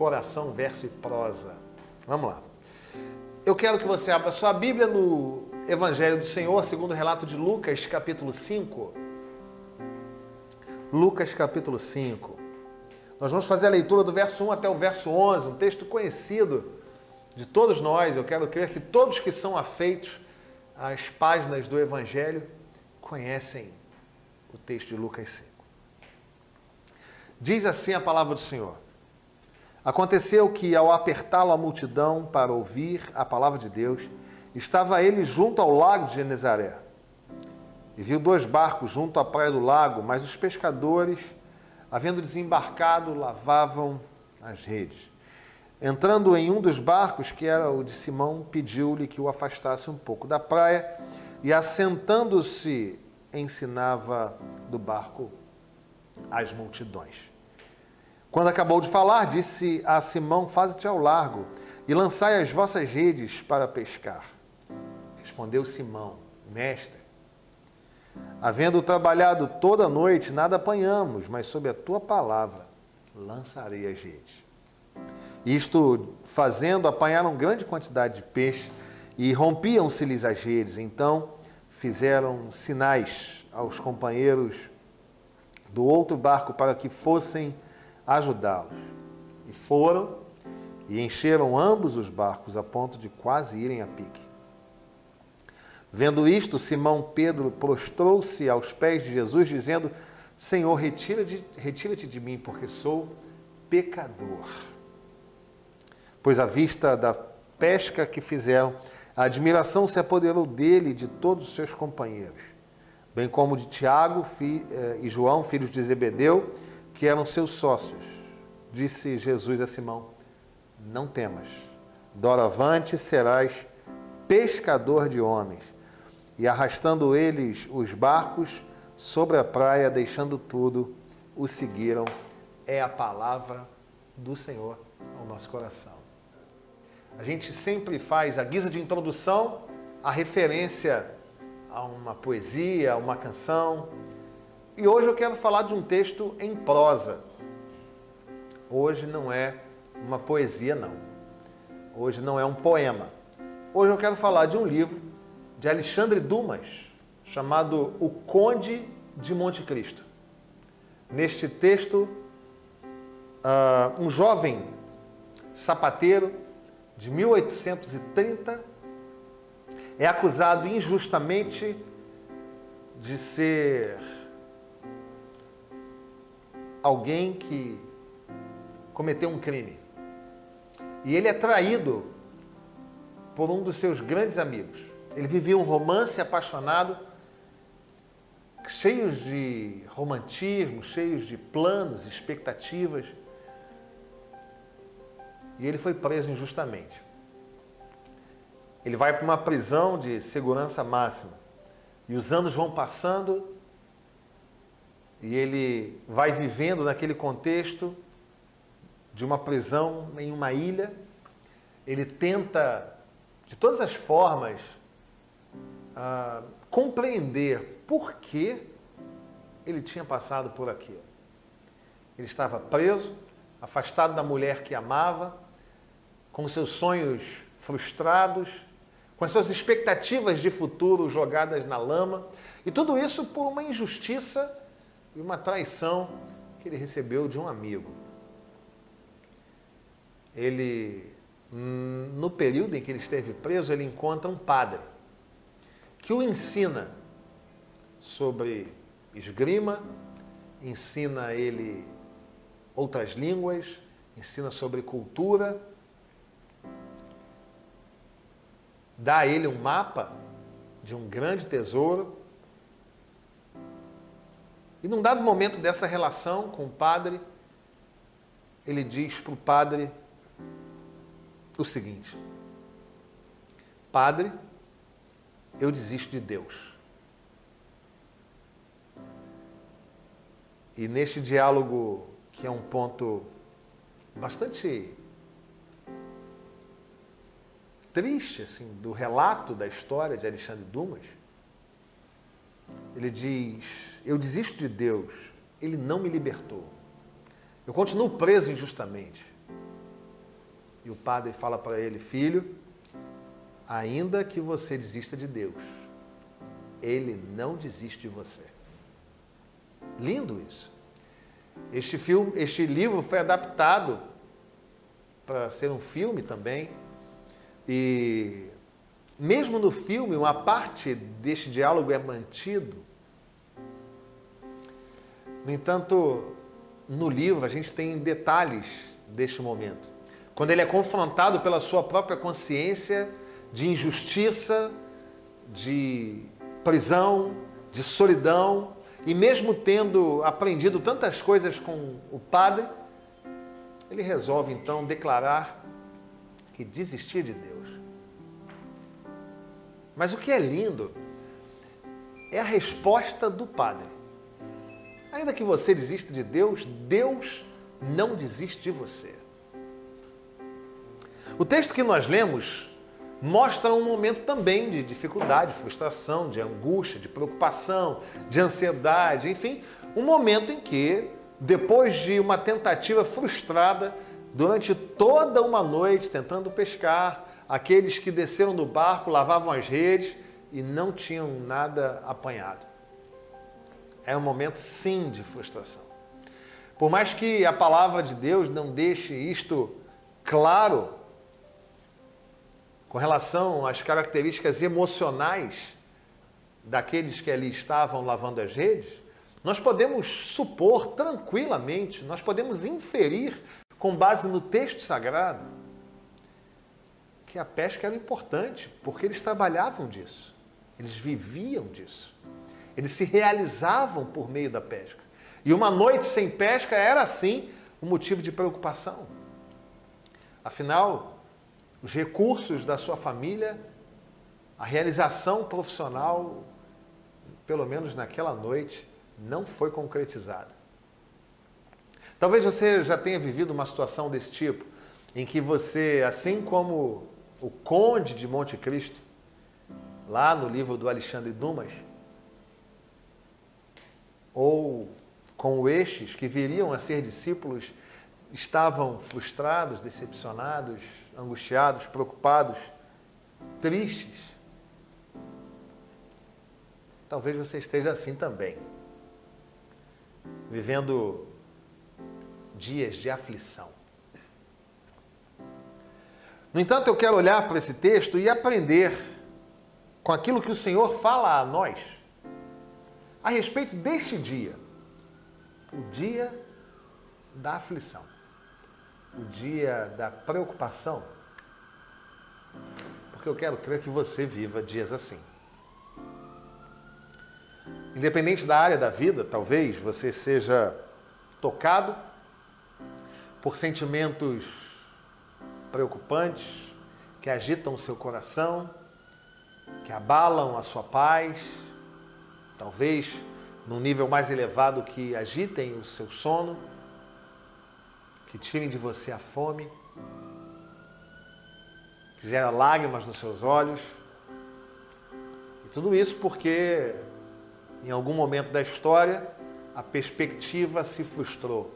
Coração, Verso e Prosa. Vamos lá. Eu quero que você abra sua Bíblia no Evangelho do Senhor, segundo o relato de Lucas, capítulo 5. Lucas, capítulo 5. Nós vamos fazer a leitura do verso 1 até o verso 11, um texto conhecido de todos nós. Eu quero crer que todos que são afeitos às páginas do Evangelho conhecem o texto de Lucas 5. Diz assim a palavra do Senhor. Aconteceu que, ao apertá-lo a multidão para ouvir a palavra de Deus, estava ele junto ao lago de Genezaré. E viu 2 barcos junto à praia do lago, mas os pescadores, havendo desembarcado, lavavam as redes. Entrando em um dos barcos, que era o de Simão, pediu-lhe que o afastasse um pouco da praia e, assentando-se, ensinava do barco as multidões. Quando acabou de falar, disse a Simão: faze-te ao largo e lançai as vossas redes para pescar. Respondeu Simão: mestre, havendo trabalhado toda a noite, nada apanhamos, mas sob a tua palavra lançarei as redes. Isto fazendo, apanharam grande quantidade de peixe e rompiam-se-lhes as redes. Então fizeram sinais aos companheiros do outro barco para que fossem ajudá-los. E foram e encheram ambos os barcos a ponto de quase irem a pique. Vendo isto, Simão Pedro prostrou-se aos pés de Jesus, dizendo: Senhor, retira-te de mim, porque sou pecador. Pois à vista da pesca que fizeram, a admiração se apoderou dele e de todos os seus companheiros, bem como de Tiago e João, filhos de Zebedeu, que eram seus sócios. Disse Jesus a Simão: não temas, doravante serás pescador de homens. E arrastando eles os barcos sobre a praia, deixando tudo, o seguiram. É a palavra do Senhor ao nosso coração. A gente sempre faz, à guisa de introdução, a referência a uma poesia, a uma canção. E hoje eu quero falar de um texto em prosa. Hoje não é uma poesia, não. Hoje não é um poema. Hoje eu quero falar de um livro de Alexandre Dumas, chamado O Conde de Monte Cristo. Neste texto, um jovem sapateiro de 1830 é acusado injustamente de ser alguém que cometeu um crime. E ele é traído por um dos seus grandes amigos. Ele vivia um romance apaixonado, cheios de romantismo, cheios de planos, expectativas. E ele foi preso injustamente. Ele vai para uma prisão de segurança máxima. E os anos vão passando e ele vai vivendo naquele contexto de uma prisão em uma ilha. Ele tenta, de todas as formas, compreender por que ele tinha passado por aquilo. Ele estava preso, afastado da mulher que amava, com seus sonhos frustrados, com as suas expectativas de futuro jogadas na lama, e tudo isso por uma injustiça e uma traição que ele recebeu de um amigo. Ele, no período em que ele esteve preso, ele encontra um padre que o ensina sobre esgrima, ensina a ele outras línguas, ensina sobre cultura, dá a ele um mapa de um grande tesouro. E num dado momento dessa relação com o padre, ele diz para o padre o seguinte: Padre, eu desisto de Deus. E neste diálogo, que é um ponto bastante triste, assim, do relato da história de Alexandre Dumas, ele diz: eu desisto de Deus, ele não me libertou. Eu continuo preso injustamente. E o padre fala para ele: filho, ainda que você desista de Deus, Ele não desiste de você. Lindo isso. Este livro foi adaptado para ser um filme também. E mesmo no filme, uma parte deste diálogo é mantido. No entanto, no livro a gente tem detalhes deste momento. Quando ele é confrontado pela sua própria consciência de injustiça, de prisão, de solidão, e mesmo tendo aprendido tantas coisas com o padre, ele resolve então declarar que desistia de Deus. Mas o que é lindo é a resposta do padre. Ainda que você desista de Deus, Deus não desiste de você. O texto que nós lemos mostra um momento também de dificuldade, de frustração, de angústia, de preocupação, de ansiedade, enfim, um momento em que, depois de uma tentativa frustrada, durante toda uma noite tentando pescar, aqueles que desceram do barco lavavam as redes e não tinham nada apanhado. É um momento, sim, de frustração. Por mais que a palavra de Deus não deixe isto claro, com relação às características emocionais daqueles que ali estavam lavando as redes, nós podemos supor tranquilamente, nós podemos inferir, com base no texto sagrado, que a pesca era importante, porque eles trabalhavam disso, eles viviam disso, eles se realizavam por meio da pesca. E uma noite sem pesca era, sim, um motivo de preocupação. Afinal, os recursos da sua família, a realização profissional, pelo menos naquela noite, não foi concretizada. Talvez você já tenha vivido uma situação desse tipo, em que você, assim como o Conde de Monte Cristo, lá no livro do Alexandre Dumas, ou com estes que viriam a ser discípulos, estavam frustrados, decepcionados, angustiados, preocupados, tristes. Talvez você esteja assim também, vivendo dias de aflição. No entanto, eu quero olhar para esse texto e aprender com aquilo que o Senhor fala a nós a respeito deste dia, o dia da aflição, o dia da preocupação, porque eu quero crer que você viva dias assim. Independente da área da vida, talvez você seja tocado por sentimentos preocupantes que agitam o seu coração, que abalam a sua paz, talvez num nível mais elevado que agitem o seu sono, que tirem de você a fome, que gera lágrimas nos seus olhos. E tudo isso porque, em algum momento da história, a perspectiva se frustrou.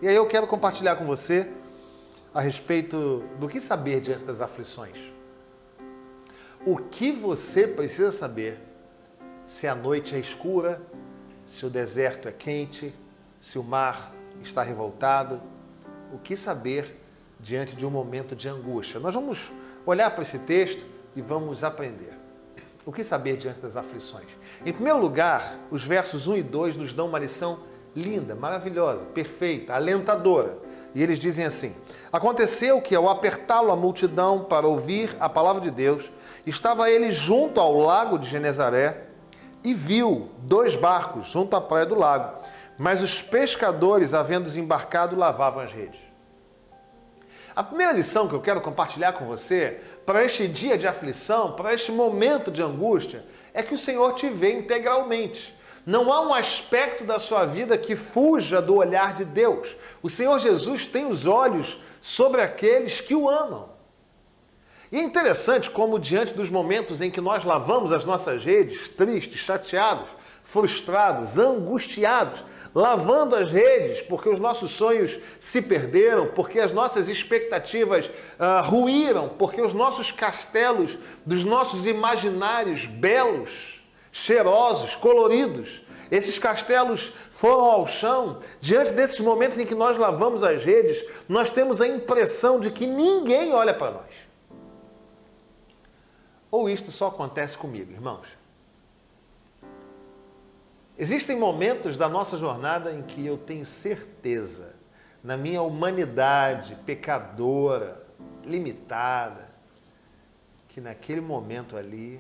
E aí eu quero compartilhar com você a respeito do que saber diante das aflições. O que você precisa saber se a noite é escura, se o deserto é quente, se o mar está revoltado. O que saber diante de um momento de angústia? Nós vamos olhar para esse texto e vamos aprender. O que saber diante das aflições? Em primeiro lugar, os versos 1 e 2 nos dão uma lição linda, maravilhosa, perfeita, alentadora. E eles dizem assim: aconteceu que, ao apertá-lo a multidão para ouvir a palavra de Deus, estava ele junto ao lago de Genezaré e viu 2 barcos junto à praia do lago, mas os pescadores, havendo desembarcado, lavavam as redes. A primeira lição que eu quero compartilhar com você, para este dia de aflição, para este momento de angústia, é que o Senhor te vê integralmente. Não há um aspecto da sua vida que fuja do olhar de Deus. O Senhor Jesus tem os olhos sobre aqueles que o amam. E é interessante como, diante dos momentos em que nós lavamos as nossas redes, tristes, chateados, frustrados, angustiados, lavando as redes, porque os nossos sonhos se perderam, porque as nossas expectativas ruíram, porque os nossos castelos dos nossos imaginários belos, cheirosos, coloridos, esses castelos foram ao chão. Diante desses momentos em que nós lavamos as redes, nós temos a impressão de que ninguém olha para nós. Ou isto só acontece comigo, irmãos? Existem momentos da nossa jornada em que eu tenho certeza, na minha humanidade pecadora, limitada, que naquele momento ali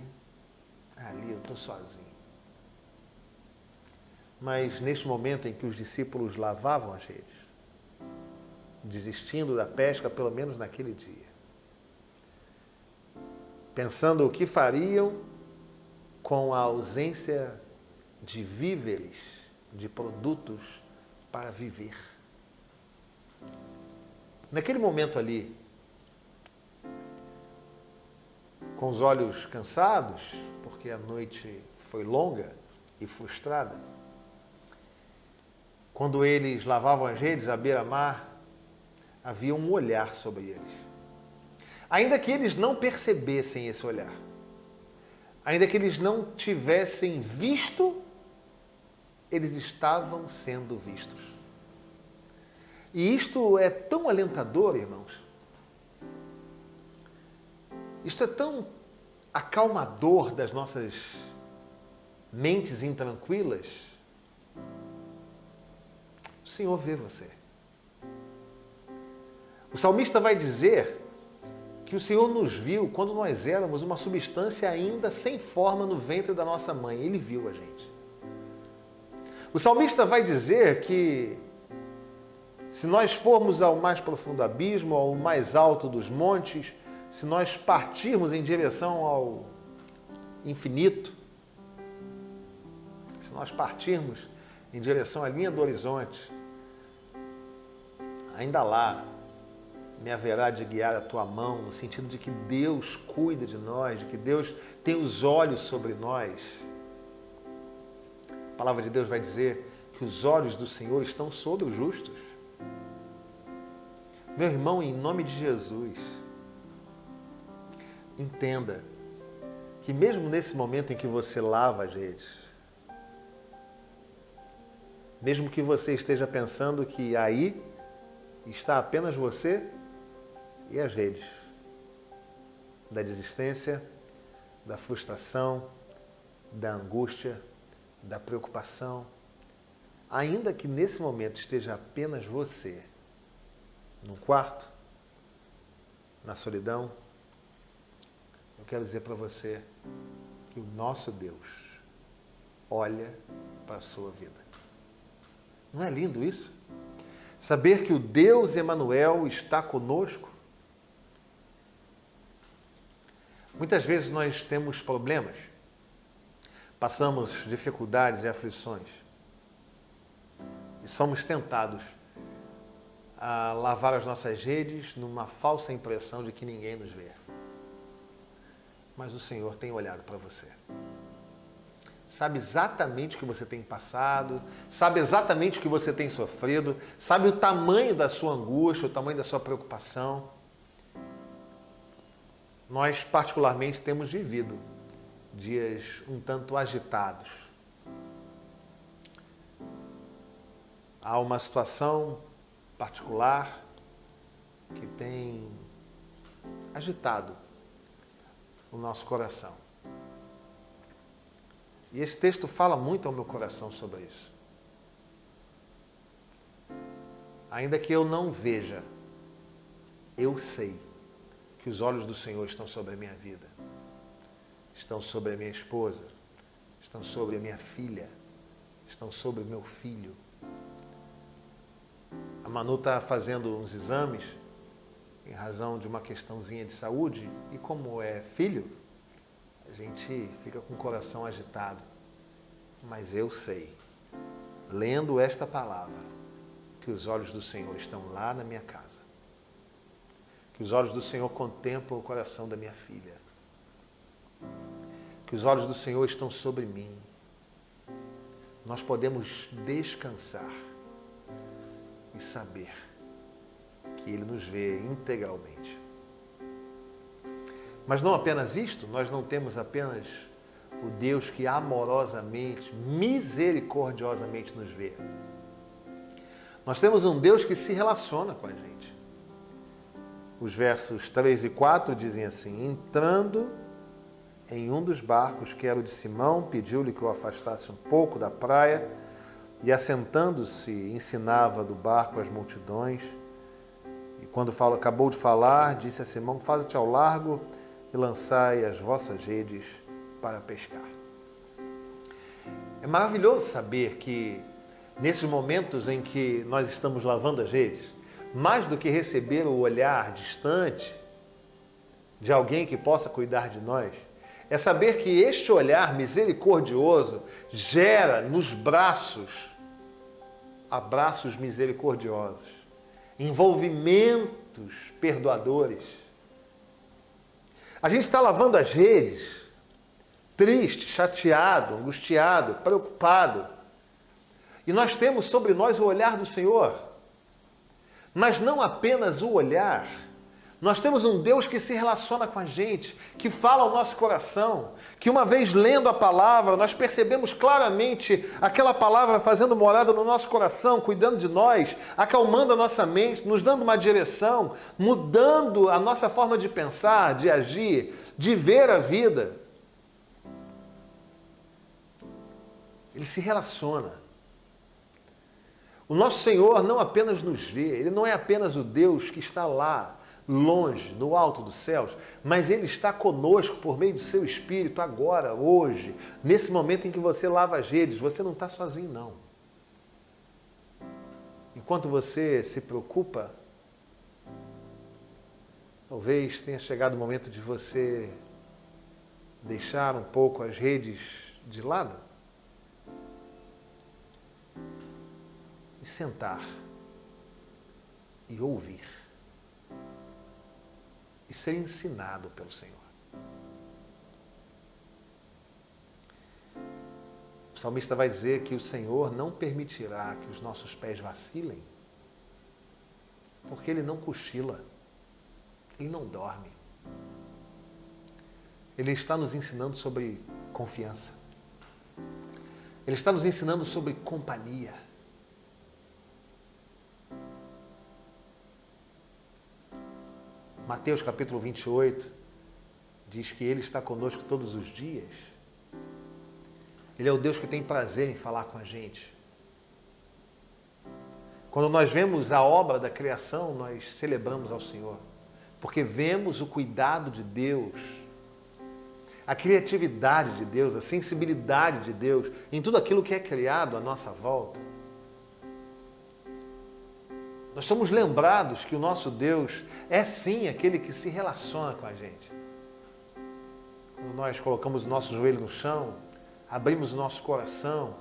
eu estou sozinho. Mas neste momento em que os discípulos lavavam as redes, desistindo da pesca, pelo menos naquele dia, pensando o que fariam com a ausência de víveres, de produtos para viver. Naquele momento ali, com os olhos cansados, porque a noite foi longa e frustrada, quando eles lavavam as redes à beira-mar, havia um olhar sobre eles. Ainda que eles não percebessem esse olhar, ainda que eles não tivessem visto, eles estavam sendo vistos. E isto é tão alentador, irmãos. Isto é tão acalmador das nossas mentes intranquilas. O Senhor vê você. O salmista vai dizer que o Senhor nos viu quando nós éramos uma substância ainda sem forma no ventre da nossa mãe. Ele viu a gente. O salmista vai dizer que se nós formos ao mais profundo abismo, ao mais alto dos montes, se nós partirmos em direção ao infinito, se nós partirmos em direção à linha do horizonte, ainda lá me haverá de guiar a tua mão, no sentido de que Deus cuida de nós, de que Deus tem os olhos sobre nós. A palavra de Deus vai dizer que os olhos do Senhor estão sobre os justos. Meu irmão, em nome de Jesus, entenda que mesmo nesse momento em que você lava as redes, mesmo que você esteja pensando que aí está apenas você e as redes, da desistência, da frustração, da angústia, da preocupação, ainda que nesse momento esteja apenas você, num quarto, na solidão, eu quero dizer para você que o nosso Deus olha para a sua vida. Não é lindo isso? Saber que o Deus Emanuel está conosco. Muitas vezes nós temos problemas, passamos dificuldades e aflições e somos tentados a lavar as nossas redes numa falsa impressão de que ninguém nos vê. Mas o Senhor tem olhado para você. Sabe exatamente o que você tem passado, sabe exatamente o que você tem sofrido, sabe o tamanho da sua angústia, o tamanho da sua preocupação. Nós, particularmente, temos vivido dias um tanto agitados. Há uma situação particular que tem agitado o nosso coração. E esse texto fala muito ao meu coração sobre isso. Ainda que eu não veja, eu sei que os olhos do Senhor estão sobre a minha vida, estão sobre a minha esposa, estão sobre a minha filha, estão sobre o meu filho. A Manu está fazendo uns exames em razão de uma questãozinha de saúde e como é filho, a gente fica com o coração agitado. Mas eu sei, lendo esta palavra, que os olhos do Senhor estão lá na minha casa. Que os olhos do Senhor contemplam o coração da minha filha. Que os olhos do Senhor estão sobre mim. nós podemos descansar e saber que Ele nos vê integralmente. Mas não apenas isto, nós não temos apenas o Deus que amorosamente, misericordiosamente nos vê. Nós temos um Deus que se relaciona com a gente. Os versos 3 e 4 dizem assim: entrando em um dos barcos, que era o de Simão, pediu-lhe que o afastasse um pouco da praia, e assentando-se, ensinava do barco as multidões. E quando acabou de falar, disse a Simão: faze-te ao largo e lançai as vossas redes para pescar. É maravilhoso saber que, nesses momentos em que nós estamos lavando as redes, mais do que receber o olhar distante de alguém que possa cuidar de nós, é saber que este olhar misericordioso gera nos braços abraços misericordiosos, envolvimentos perdoadores. A gente está lavando as redes, triste, chateado, angustiado, preocupado. E nós temos sobre nós o olhar do Senhor. Mas não apenas o olhar. Nós temos um Deus que se relaciona com a gente, que fala ao nosso coração, que uma vez lendo a palavra, nós percebemos claramente aquela palavra fazendo morada no nosso coração, cuidando de nós, acalmando a nossa mente, nos dando uma direção, mudando a nossa forma de pensar, de agir, de ver a vida. Ele se relaciona. O nosso Senhor não apenas nos vê, Ele não é apenas o Deus que está lá, longe, no alto dos céus, mas Ele está conosco por meio do seu Espírito agora, hoje, nesse momento em que você lava as redes. Você não está sozinho, não. Enquanto você se preocupa, talvez tenha chegado o momento de você deixar um pouco as redes de lado e sentar e ouvir e ser ensinado pelo Senhor. O salmista vai dizer que o Senhor não permitirá que os nossos pés vacilem, porque Ele não cochila, Ele não dorme. Ele está nos ensinando sobre confiança. Ele está nos ensinando sobre companhia. Mateus capítulo 28 diz que Ele está conosco todos os dias. Ele é o Deus que tem prazer em falar com a gente. Quando nós vemos a obra da criação, nós celebramos ao Senhor, porque vemos o cuidado de Deus, a criatividade de Deus, a sensibilidade de Deus em tudo aquilo que é criado à nossa volta. Nós somos lembrados que o nosso Deus é sim aquele que se relaciona com a gente. Quando nós colocamos o nosso joelho no chão, abrimos o nosso coração,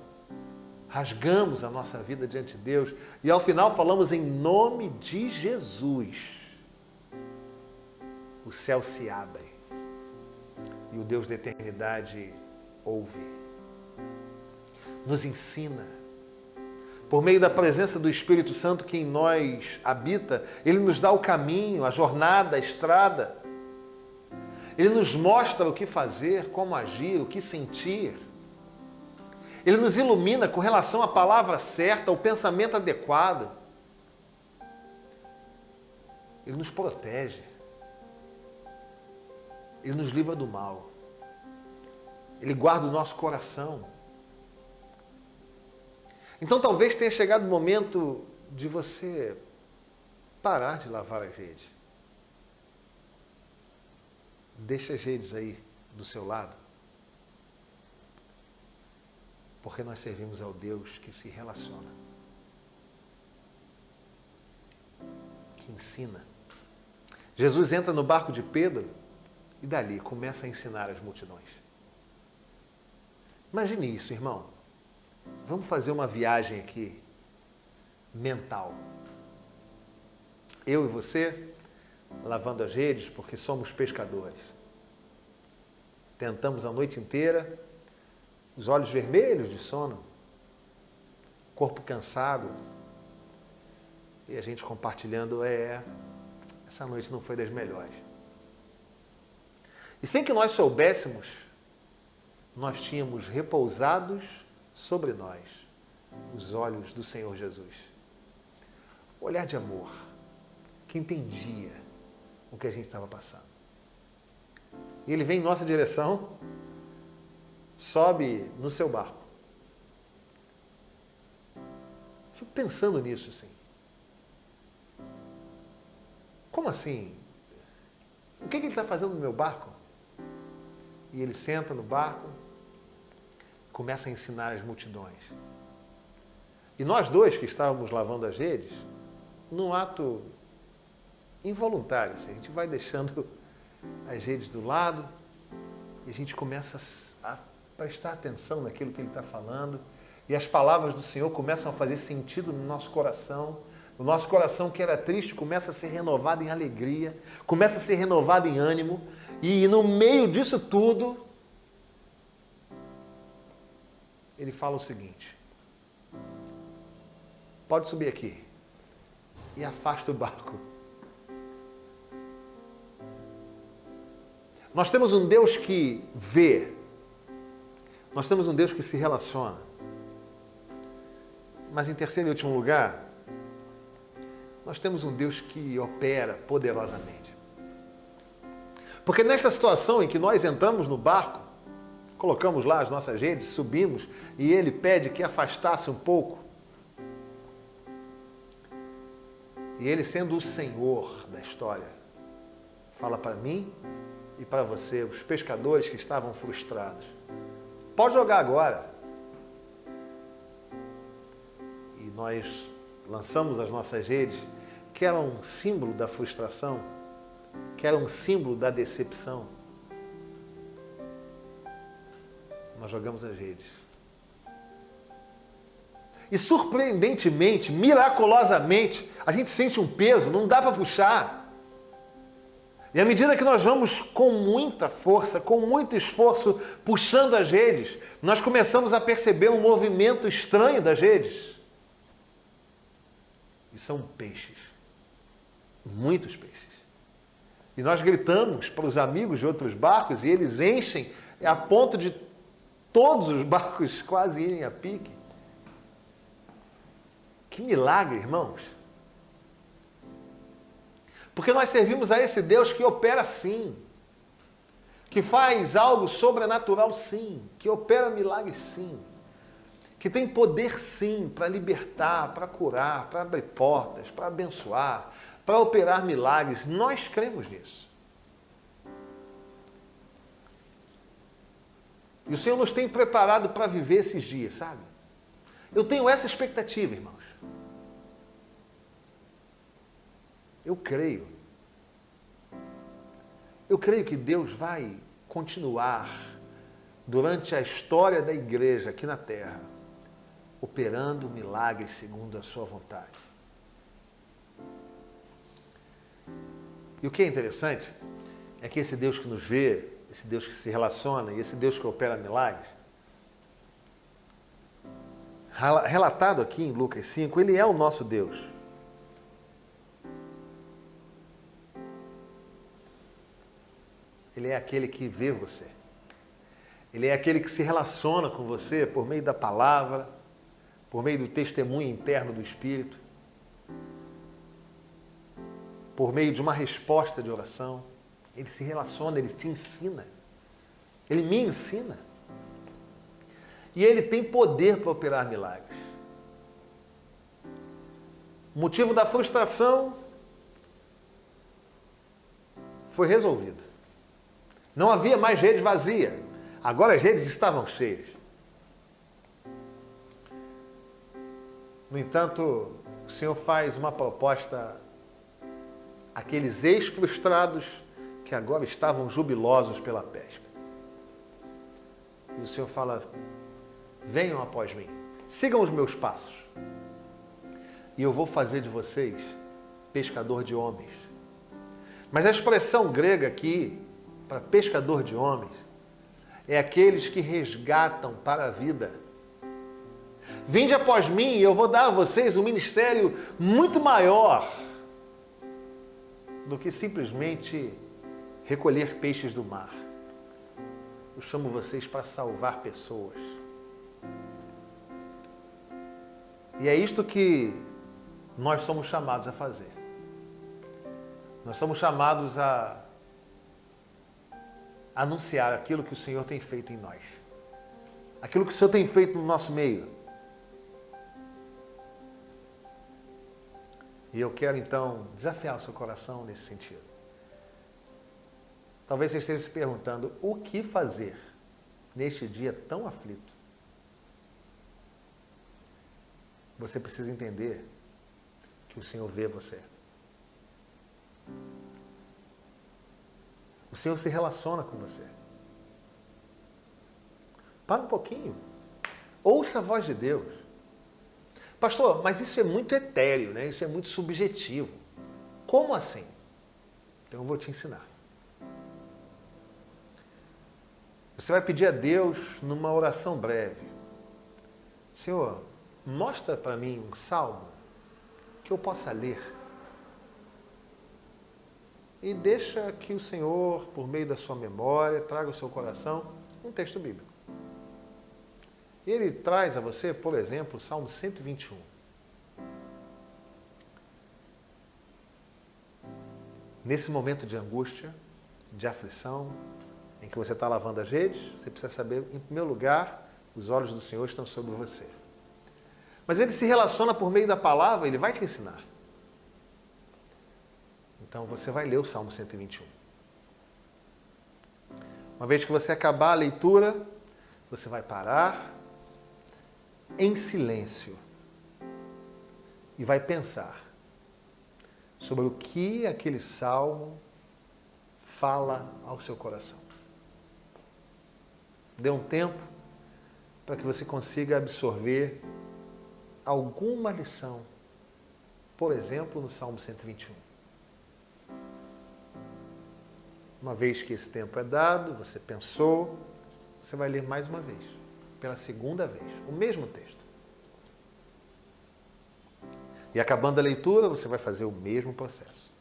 rasgamos a nossa vida diante de Deus e ao final falamos em nome de Jesus, o céu se abre e o Deus da eternidade ouve. Nos ensina. Por meio da presença do Espírito Santo que em nós habita, Ele nos dá o caminho, a jornada, a estrada. Ele nos mostra o que fazer, como agir, o que sentir. Ele nos ilumina com relação à palavra certa, ao pensamento adequado. Ele nos protege. Ele nos livra do mal. Ele guarda o nosso coração. Então talvez tenha chegado o momento de você parar de lavar as redes. Deixa as redes aí do seu lado. Porque nós servimos ao Deus que se relaciona, que ensina. Jesus entra no barco de Pedro e dali começa a ensinar as multidões. Imagine isso, irmão. Vamos fazer uma viagem aqui, mental. Eu e você, lavando as redes, porque somos pescadores. Tentamos a noite inteira, os olhos vermelhos de sono, corpo cansado, e a gente compartilhando, essa noite não foi das melhores. E sem que nós soubéssemos, nós tínhamos repousados sobre nós os olhos do Senhor Jesus. Olhar de amor, que entendia o que a gente estava passando. E ele vem em nossa direção, sobe no seu barco. Fico pensando nisso, assim. Como assim? O que ele está fazendo no meu barco? E ele senta no barco, começa a ensinar as multidões. E nós dois que estávamos lavando as redes, num ato involuntário, assim, a gente vai deixando as redes do lado e a gente começa a prestar atenção naquilo que ele está falando e as palavras do Senhor começam a fazer sentido no nosso coração. O nosso coração que era triste começa a ser renovado em alegria, começa a ser renovado em ânimo e no meio disso tudo, ele fala o seguinte: pode subir aqui, e afasta o barco. Nós temos um Deus que vê, nós temos um Deus que se relaciona, mas em terceiro e último lugar, nós temos um Deus que opera poderosamente. Porque nesta situação em que nós entramos no barco, colocamos lá as nossas redes, subimos, e ele pede que afastasse um pouco. E ele, sendo o Senhor da história, fala para mim e para você, os pescadores que estavam frustrados: pode jogar agora. E nós lançamos as nossas redes, que eram um símbolo da frustração, que era um símbolo da decepção. Nós jogamos as redes. E surpreendentemente, miraculosamente, a gente sente um peso, não dá para puxar. E à medida que nós vamos com muita força, com muito esforço, puxando as redes, nós começamos a perceber um movimento estranho das redes. E são peixes. Muitos peixes. E nós gritamos para os amigos de outros barcos e eles enchem a ponto de todos os barcos quase irem a pique. Que milagre, irmãos! Porque nós servimos a esse Deus que opera sim, que faz algo sobrenatural sim, que opera milagres sim, que tem poder sim para libertar, para curar, para abrir portas, para abençoar, para operar milagres. Nós cremos nisso. E o Senhor nos tem preparado para viver esses dias, sabe? Eu tenho essa expectativa, irmãos. Eu creio. Eu creio que Deus vai continuar, durante a história da igreja aqui na terra, operando milagres segundo a sua vontade. E o que é interessante é que esse Deus que nos vê, esse Deus que se relaciona e esse Deus que opera milagres, relatado aqui em Lucas 5, ele é o nosso Deus. Ele é aquele que vê você. Ele é aquele que se relaciona com você por meio da palavra, por meio do testemunho interno do Espírito, por meio de uma resposta de oração. Ele se relaciona, ele te ensina. Ele me ensina. E ele tem poder para operar milagres. O motivo da frustração foi resolvido. Não havia mais rede vazia. Agora as redes estavam cheias. No entanto, o Senhor faz uma proposta àqueles ex-frustrados que agora estavam jubilosos pela pesca. E o Senhor fala: venham após mim, sigam os meus passos, e eu vou fazer de vocês pescador de homens. Mas a expressão grega aqui, para pescador de homens, é aqueles que resgatam para a vida. Vinde após mim e eu vou dar a vocês um ministério muito maior do que simplesmente recolher peixes do mar. Eu chamo vocês para salvar pessoas. E é isto que nós somos chamados a fazer. Nós somos chamados a anunciar aquilo que o Senhor tem feito em nós. Aquilo que o Senhor tem feito no nosso meio. E eu quero então desafiar o seu coração nesse sentido. Talvez você esteja se perguntando o que fazer neste dia tão aflito. Você precisa entender que o Senhor vê você. O Senhor se relaciona com você. Para um pouquinho. Ouça a voz de Deus. Pastor, mas isso é muito etéreo, né? Isso é muito subjetivo. Como assim? Então eu vou te ensinar. Você vai pedir a Deus numa oração breve. Senhor, mostra para mim um salmo que eu possa ler. E deixa que o Senhor, por meio da sua memória, traga ao seu coração um texto bíblico. Ele traz a você, por exemplo, o Salmo 121. Nesse momento de angústia, de aflição, em que você está lavando as redes, você precisa saber, em primeiro lugar, os olhos do Senhor estão sobre você. Mas ele se relaciona por meio da palavra, ele vai te ensinar. Então você vai ler o Salmo 121. Uma vez que você acabar a leitura, você vai parar em silêncio e vai pensar sobre o que aquele salmo fala ao seu coração. Dê um tempo para que você consiga absorver alguma lição, por exemplo, no Salmo 121. Uma vez que esse tempo é dado, você pensou, você vai ler mais uma vez, pela segunda vez, o mesmo texto. E acabando a leitura, você vai fazer o mesmo processo.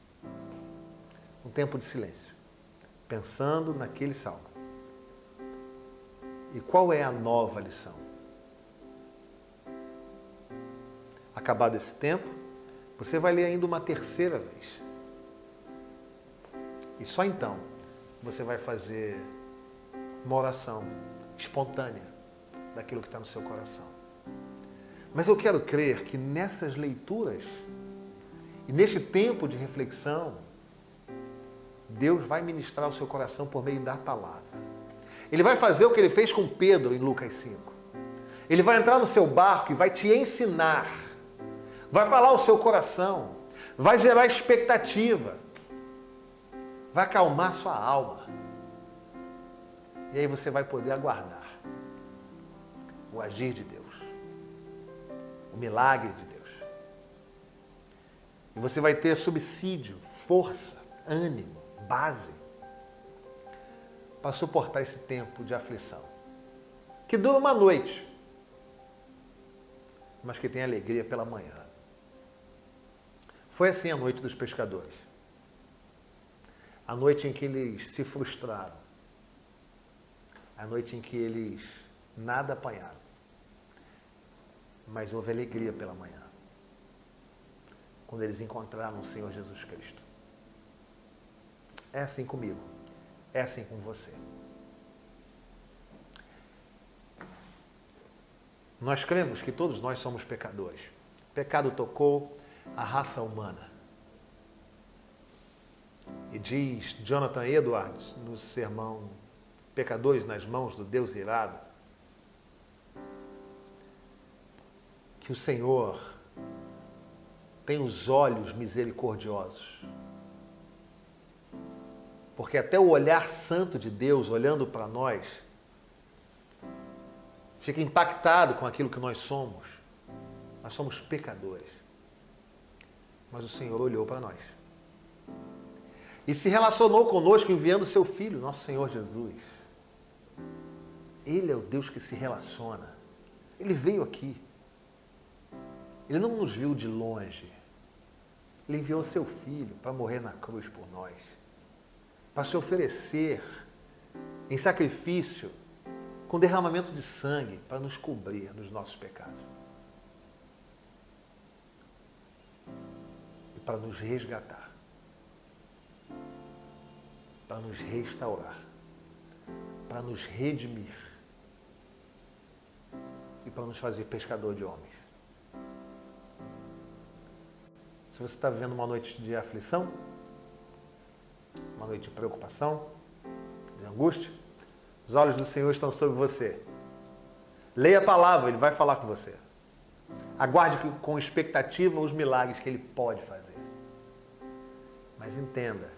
Um tempo de silêncio, pensando naquele salmo. E qual é a nova lição? Acabado esse tempo, você vai ler ainda uma terceira vez. E só então você vai fazer uma oração espontânea daquilo que está no seu coração. Mas eu quero crer que nessas leituras e neste tempo de reflexão, Deus vai ministrar o seu coração por meio da palavra. Ele vai fazer o que ele fez com Pedro em Lucas 5. Ele vai entrar no seu barco e vai te ensinar. Vai falar ao seu coração. Vai gerar expectativa. Vai acalmar sua alma. E aí você vai poder aguardar o agir de Deus. O milagre de Deus. E você vai ter subsídio, força, ânimo, base para suportar esse tempo de aflição. Que dura uma noite, mas que tem alegria pela manhã. Foi assim a noite dos pescadores. A noite em que eles se frustraram. A noite em que eles nada apanharam. Mas houve alegria pela manhã. Quando eles encontraram o Senhor Jesus Cristo. É assim comigo. É assim com você. Nós cremos que todos nós somos pecadores. O pecado tocou a raça humana. E diz Jonathan Edwards, no sermão Pecadores nas mãos do Deus irado, que o Senhor tem os olhos misericordiosos. Porque até o olhar santo de Deus, olhando para nós, fica impactado com aquilo que nós somos. Nós somos pecadores. Mas o Senhor olhou para nós. E se relacionou conosco enviando o seu Filho, nosso Senhor Jesus. Ele é o Deus que se relaciona. Ele veio aqui. Ele não nos viu de longe. Ele enviou seu Filho para morrer na cruz por nós, para se oferecer em sacrifício, com derramamento de sangue, para nos cobrir dos nossos pecados. E para nos resgatar. Para nos restaurar. Para nos redimir. E para nos fazer pescador de homens. Se você está vivendo uma noite de aflição, uma noite de preocupação, de angústia, os olhos do Senhor estão sobre você. Leia a palavra, Ele vai falar com você. Aguarde com expectativa os milagres que Ele pode fazer. Mas entenda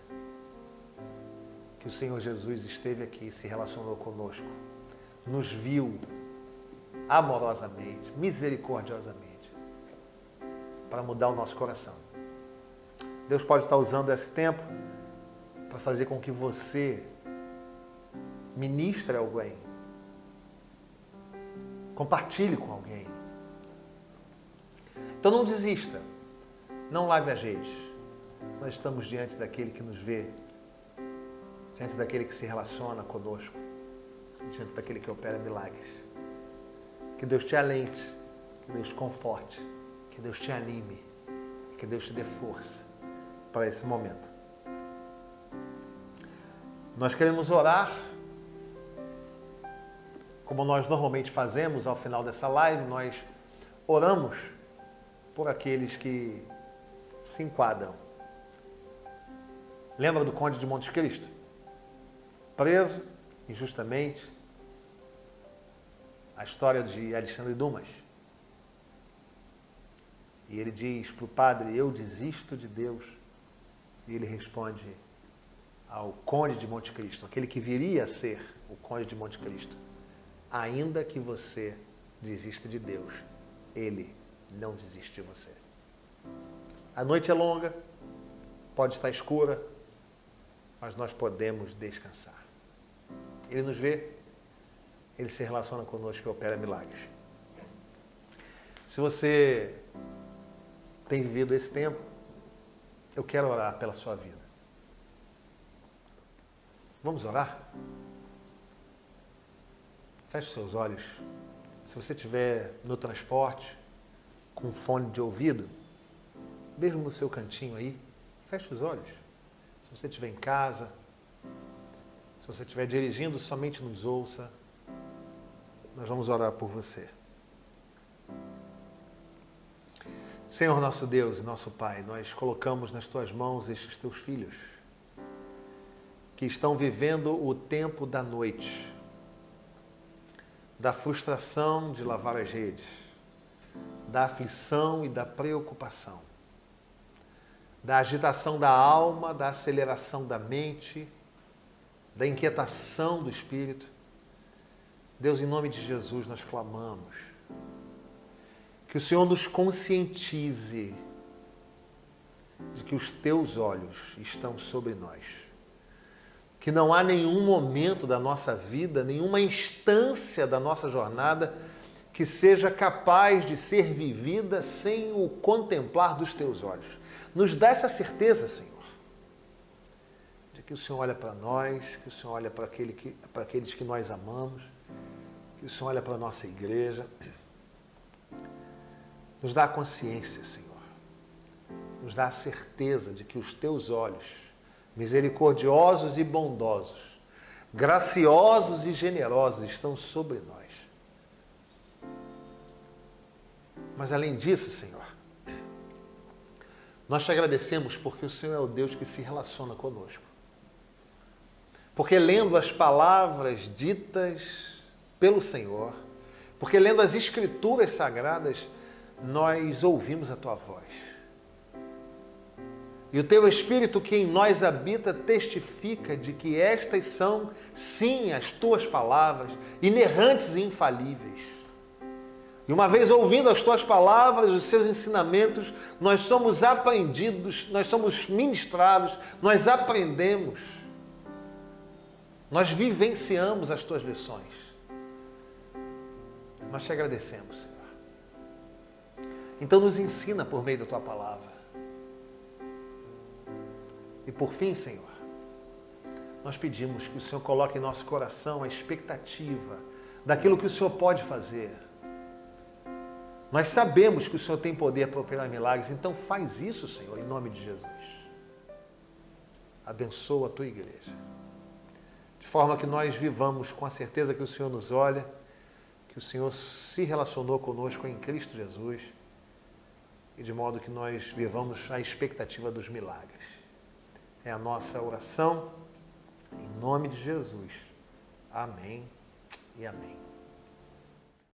que o Senhor Jesus esteve aqui, se relacionou conosco, nos viu amorosamente, misericordiosamente, para mudar o nosso coração. Deus pode estar usando esse tempo para fazer com que você ministre a alguém, compartilhe com alguém. Então não desista, não lave as redes. Nós estamos diante daquele que nos vê, diante daquele que se relaciona conosco, diante daquele que opera milagres. Que Deus te alente, que Deus te conforte, que Deus te anime, que Deus te dê força para esse momento. Nós queremos orar, como nós normalmente fazemos ao final dessa live, nós oramos por aqueles que se enquadram. Lembra do Conde de Monte Cristo? Preso injustamente. A história de Alexandre Dumas. E ele diz para o padre, eu desisto de Deus. E ele responde ao Conde de Monte Cristo, aquele que viria a ser o Conde de Monte Cristo. Ainda que você desista de Deus, Ele não desiste de você. A noite é longa, pode estar escura, mas nós podemos descansar. Ele nos vê, Ele se relaciona conosco e opera milagres. Se você tem vivido esse tempo, eu quero orar pela sua vida. Vamos orar? Feche seus olhos. Se você estiver no transporte, com fone de ouvido, mesmo no seu cantinho aí, feche os olhos. Se você estiver em casa, se você estiver dirigindo, somente nos ouça. Nós vamos orar por você. Senhor nosso Deus e nosso Pai, nós colocamos nas Tuas mãos estes Teus filhos que estão vivendo o tempo da noite, da frustração de lavar as redes, da aflição e da preocupação, da agitação da alma, da aceleração da mente, da inquietação do espírito. Deus, em nome de Jesus, nós clamamos que o Senhor nos conscientize de que os Teus olhos estão sobre nós, que não há nenhum momento da nossa vida, nenhuma instância da nossa jornada que seja capaz de ser vivida sem o contemplar dos Teus olhos. Nos dá essa certeza, Senhor, de que o Senhor olha para nós, que o Senhor olha para aqueles que nós amamos, que o Senhor olha para a nossa igreja. Nos dá a consciência, Senhor. Nos dá a certeza de que os Teus olhos, misericordiosos e bondosos, graciosos e generosos, estão sobre nós. Mas além disso, Senhor, nós te agradecemos porque o Senhor é o Deus que se relaciona conosco. Porque lendo as palavras ditas pelo Senhor, porque lendo as Escrituras Sagradas, nós ouvimos a Tua voz. E o Teu Espírito que em nós habita testifica de que estas são, sim, as Tuas palavras, inerrantes e infalíveis. E uma vez ouvindo as Tuas palavras, os Seus ensinamentos, nós somos aprendidos, nós somos ministrados, nós aprendemos, nós vivenciamos as Tuas lições. Nós te agradecemos, Senhor. Então nos ensina por meio da Tua palavra. E por fim, Senhor, nós pedimos que o Senhor coloque em nosso coração a expectativa daquilo que o Senhor pode fazer. Nós sabemos que o Senhor tem poder para operar milagres, então faz isso, Senhor, em nome de Jesus. Abençoa a Tua igreja, de forma que nós vivamos com a certeza que o Senhor nos olha, que o Senhor se relacionou conosco em Cristo Jesus, e de modo que nós vivamos a expectativa dos milagres. É a nossa oração, em nome de Jesus. Amém e amém.